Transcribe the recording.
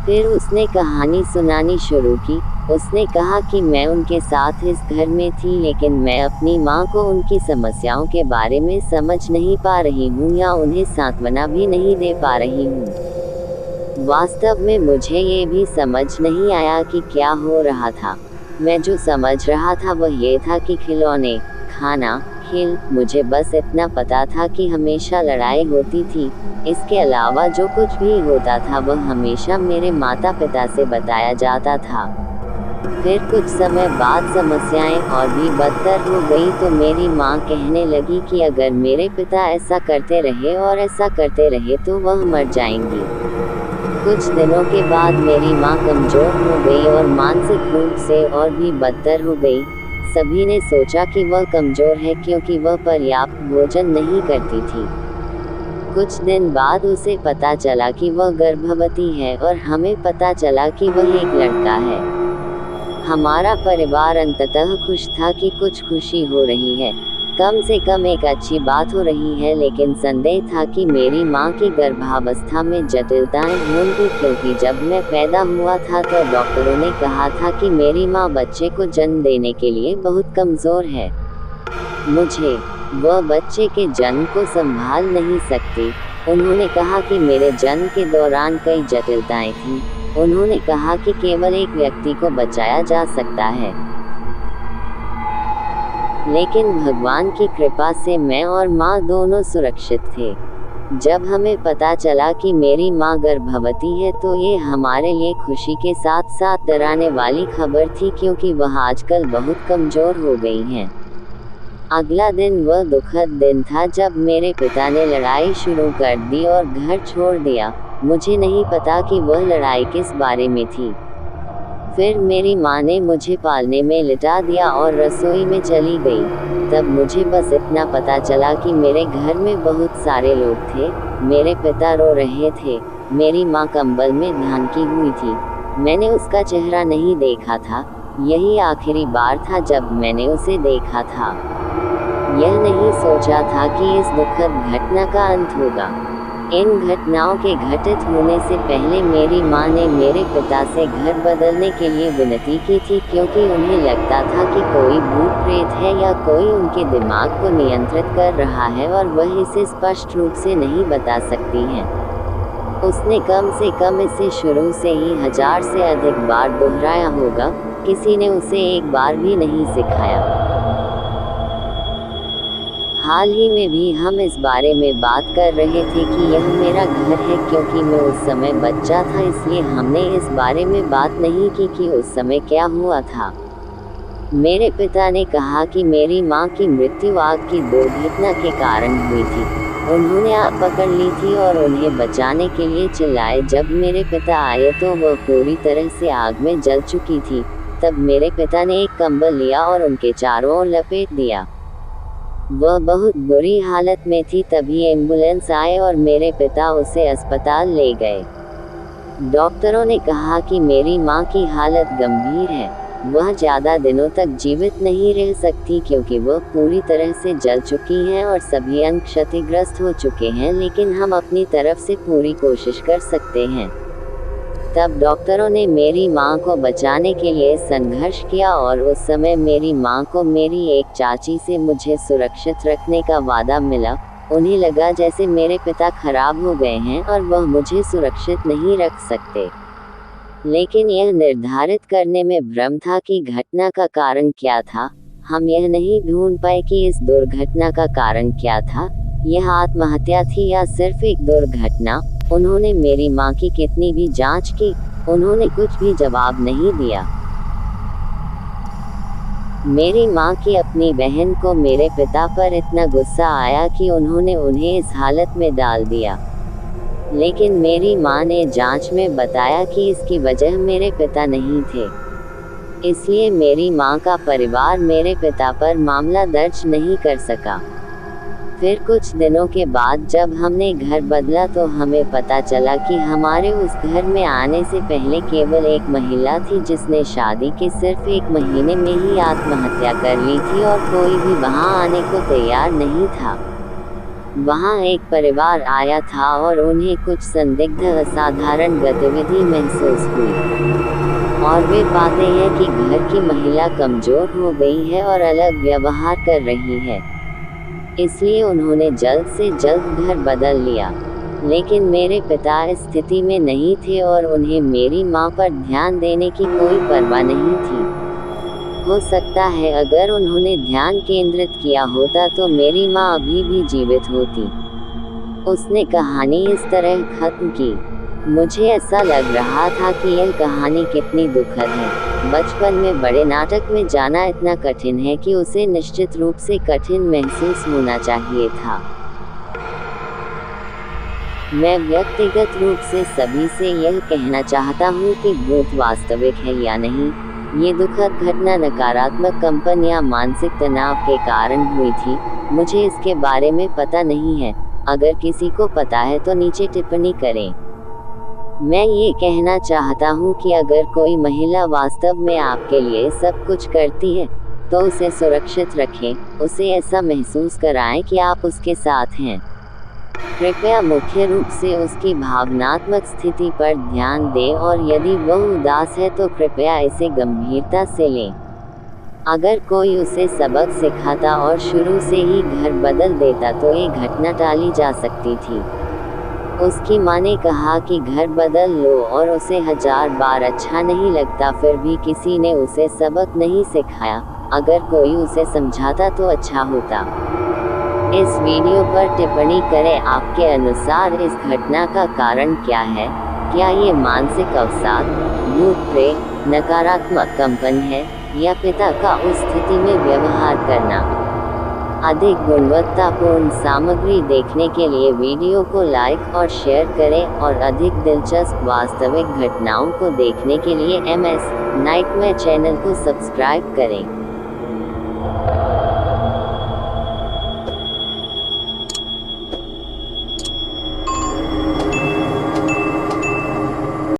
फिर उसने कहानी सुनानी शुरू की। उसने कहा कि मैं उनके साथ इस घर में थी, लेकिन मैं अपनी माँ को उनकी समस्याओं के बारे में समझ नहीं पा रही हूँ या उन्हें सांत्वना भी नहीं दे पा रही हूँ। वास्तव में मुझे ये भी समझ नहीं आया कि क्या हो रहा था। मैं जो समझ रहा था वह ये था कि खिलौने, खाना, खेल, मुझे बस इतना पता था कि हमेशा लड़ाई होती थी। इसके अलावा जो कुछ भी होता था वह हमेशा मेरे माता पिता से बताया जाता था। फिर कुछ समय बाद समस्याएं और भी बदतर हो गई तो मेरी माँ कहने लगी कि अगर मेरे पिता ऐसा करते रहे और ऐसा करते रहे तो वह मर जाएंगी। कुछ दिनों के बाद मेरी माँ कमजोर हो गई और मानसिक रूप से और भी बदतर हो गई। सभी ने सोचा कि वह कमजोर है क्योंकि वह पर्याप्त भोजन नहीं करती थी। कुछ दिन बाद उसे पता चला कि वह गर्भवती है और हमें पता चला कि वह एक लड़का है। हमारा परिवार अंततः खुश था कि कुछ खुशी हो रही है, कम से कम एक अच्छी बात हो रही है, लेकिन संदेह था कि मेरी माँ की गर्भावस्था में जटिलताएं होंगी क्योंकि जब मैं पैदा हुआ था तो डॉक्टरों ने कहा था कि मेरी माँ बच्चे को जन्म देने के लिए बहुत कमजोर है। वह बच्चे के जन्म को संभाल नहीं सकती। उन्होंने कहा कि मेरे जन्म के दौरान कई जटिलताएं थीं। उन्होंने कहा कि केवल एक व्यक्ति को बचाया जा सकता है, लेकिन भगवान की कृपा से मैं और माँ दोनों सुरक्षित थे। जब हमें पता चला कि मेरी माँ गर्भवती है तो ये हमारे लिए खुशी के साथ साथ डराने वाली खबर थी क्योंकि वह आजकल बहुत कमजोर हो गई हैं। अगला दिन वह दुखद दिन था जब मेरे पिता ने लड़ाई शुरू कर दी और घर छोड़ दिया। मुझे नहीं पता कि वह लड़ाई किस बारे में थी। फिर मेरी माँ ने मुझे पालने में लिटा दिया और रसोई में चली गई। तब मुझे बस इतना पता चला कि मेरे घर में बहुत सारे लोग थे। मेरे पिता रो रहे थे। मेरी माँ कंबल में ढांकी हुई थी। मैंने उसका चेहरा नहीं देखा था। यही आखिरी बार था जब मैंने उसे देखा था। यह नहीं सोचा था कि इस दुखद घटना का अंत होगा। इन घटनाओं के घटित होने से पहले मेरी माँ ने मेरे पिता से घर बदलने के लिए विनती की थी क्योंकि उन्हें लगता था कि कोई भूत प्रेत है या कोई उनके दिमाग को नियंत्रित कर रहा है और वह इसे स्पष्ट रूप से नहीं बता सकती हैं। उसने कम से कम इसे शुरू से ही 1000 से अधिक बार दोहराया होगा। किसी ने उसे एक बार भी नहीं सिखाया। हाल ही में भी हम इस बारे में बात कर रहे थे कि यह मेरा घर है। क्योंकि मैं उस समय बच्चा था इसलिए हमने इस बारे में बात नहीं की कि उस समय क्या हुआ था। मेरे पिता ने कहा कि मेरी माँ की मृत्यु आग की दुर्घटना के कारण हुई थी। उन्होंने आग पकड़ ली थी और उन्हें बचाने के लिए चिल्लाए। जब मेरे पिता आए तो वह पूरी तरह से आग में जल चुकी थी। तब मेरे पिता ने एक कंबल लिया और उनके चारों ओर लपेट दिया। वह बहुत बुरी हालत में थी। तभी एम्बुलेंस आए और मेरे पिता उसे अस्पताल ले गए। डॉक्टरों ने कहा कि मेरी माँ की हालत गंभीर है। वह ज़्यादा दिनों तक जीवित नहीं रह सकती क्योंकि वह पूरी तरह से जल चुकी हैं और सभी अंग क्षतिग्रस्त हो चुके हैं, लेकिन हम अपनी तरफ से पूरी कोशिश कर सकते हैं। तब डॉक्टरों ने मेरी माँ को बचाने के लिए संघर्ष किया और उस समय मेरी माँ को मेरी एक चाची से मुझे सुरक्षित रखने का वादा मिला। उन्हें लगा जैसे मेरे पिता खराब हो गए हैं और वह मुझे सुरक्षित नहीं रख सकते। लेकिन यह निर्धारित करने में भ्रम था कि घटना का कारण क्या था। हम यह नहीं ढूंढ पाए कि इस दुर्घटना का कारण क्या था। यह आत्महत्या थी या सिर्फ एक दुर्घटना। उन्होंने मेरी माँ की कितनी भी जांच की, उन्होंने कुछ भी जवाब नहीं दिया। मेरी माँ की अपनी बहन को मेरे पिता पर इतना गुस्सा आया कि उन्होंने उन्हें इस हालत में डाल दिया। लेकिन मेरी माँ ने जांच में बताया कि इसकी वजह मेरे पिता नहीं थे। इसलिए मेरी माँ का परिवार मेरे पिता पर मामला दर्ज नहीं कर सका। फिर कुछ दिनों के बाद जब हमने घर बदला तो हमें पता चला कि हमारे उस घर में आने से पहले केवल एक महिला थी जिसने शादी के सिर्फ 1 महीने में ही आत्महत्या कर ली थी और कोई भी वहां आने को तैयार नहीं था। वहाँ एक परिवार आया था और उन्हें कुछ संदिग्ध असाधारण गतिविधि महसूस हुई और वे पाते हैं कि घर की महिला कमजोर हो गई है और अलग व्यवहार कर रही है। इसलिए उन्होंने जल्द से जल्द घर बदल लिया। लेकिन मेरे पिता इस स्थिति में नहीं थे और उन्हें मेरी माँ पर ध्यान देने की कोई परवाह नहीं थी। हो सकता है अगर उन्होंने ध्यान केंद्रित किया होता तो मेरी माँ अभी भी जीवित होती। उसने कहानी इस तरह खत्म की। मुझे ऐसा लग रहा था कि यह कहानी कितनी दुखद है। बचपन में बड़े नाटक में जाना इतना कठिन है कि उसे निश्चित रूप से कठिन महसूस होना चाहिए था। मैं व्यक्तिगत रूप से सभी से यह कहना चाहता हूँ कि भूत वास्तविक है या नहीं। ये दुखद घटना नकारात्मक कंपन या मानसिक तनाव के कारण हुई थी। मुझे इसके बारे में पता नहीं है। अगर किसी को पता है तो नीचे टिप्पणी करें। मैं ये कहना चाहता हूँ कि अगर कोई महिला वास्तव में आपके लिए सब कुछ करती है तो उसे सुरक्षित रखें, उसे ऐसा महसूस कराएं कि आप उसके साथ हैं। कृपया मुख्य रूप से उसकी भावनात्मक स्थिति पर ध्यान दें और यदि वह उदास है तो कृपया इसे गंभीरता से लें। अगर कोई उसे सबक सिखाता और शुरू से ही घर बदल देता तो ये घटना टाली जा सकती थी। उसकी माँ ने कहा कि घर बदल लो और उसे 1000 बार अच्छा नहीं लगता, फिर भी किसी ने उसे सबक नहीं सिखाया। अगर कोई उसे समझाता तो अच्छा होता। इस वीडियो पर टिप्पणी करें। आपके अनुसार इस घटना का कारण क्या है? क्या ये मानसिक अवसाद, भूत प्रेत, नकारात्मक कंपन है या पिता का उस स्थिति में व्यवहार करना? अधिक गुणवत्तापूर्ण सामग्री देखने के लिए वीडियो को लाइक और शेयर करें और अधिक दिलचस्प वास्तविक घटनाओं को देखने के लिए MS नाइटमेयर चैनल को सब्सक्राइब करें।